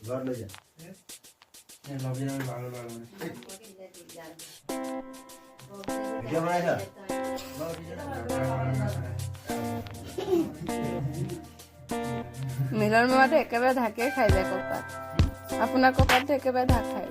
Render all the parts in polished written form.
घर ले जा ये लॉबी में भागो वीडियो बनाए था মিলন মামাটো একেবাৰে ঢাকে খাই যায় কপাত আপোনাৰ কপাতটো একেবাৰে ঢাক খাই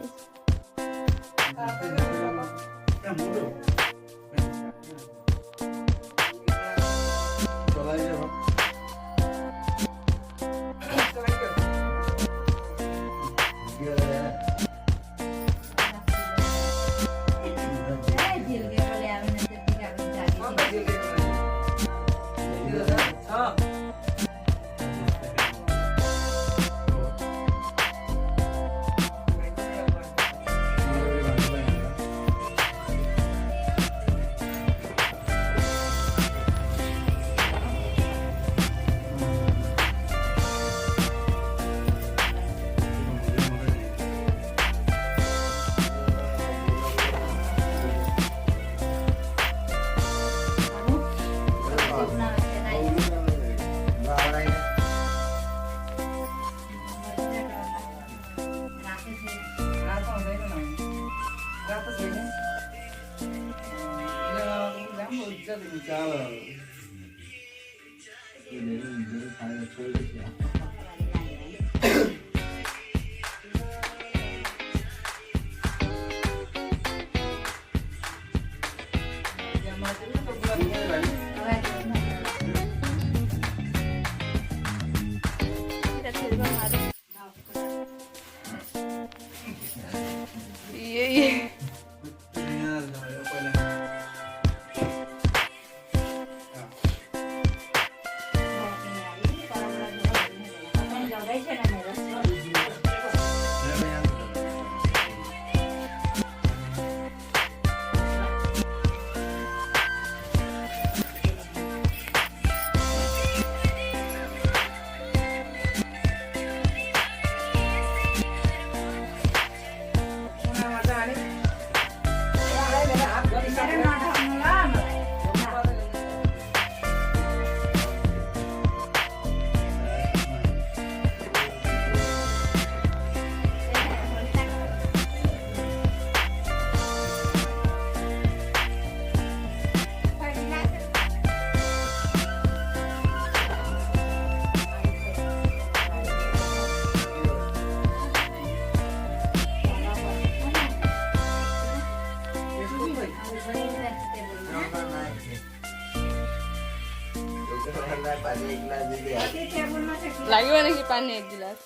লাগিব নেকি পানী এক গিলাচ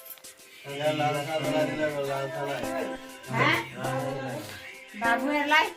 বাবু এলাই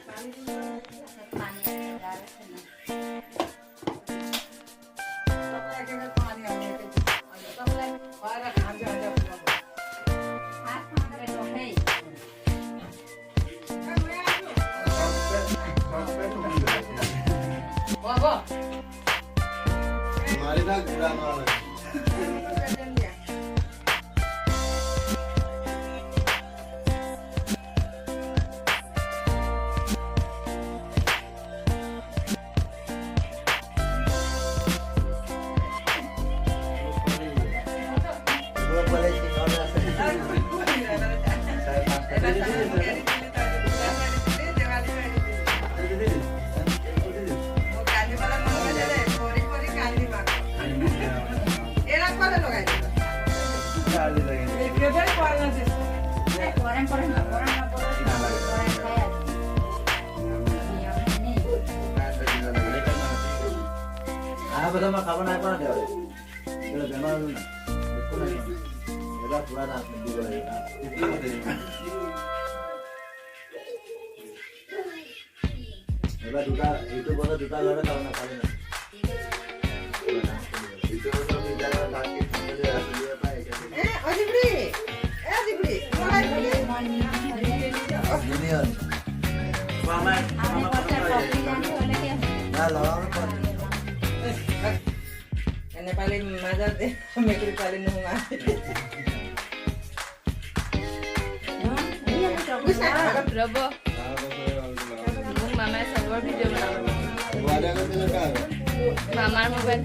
બધા માં ખાવા ના પણ દેવા એટલે બેમાર ના એડા પૂરા ના દીવો એડા দুটা এইটো বলে দুটা লগে খাওয়া না পারে না এইটো বলে বিদায় ডাকি দিয়ে আসলে পায় অজিবড়ি অজিবড়ি জুনিয়র মামা আমি কথা কপি জানি বলে কি না লাগানো পর Nepali mazar de mekri pali nunga. Rabo. Mama sabor video बनाओ. Mama mobile.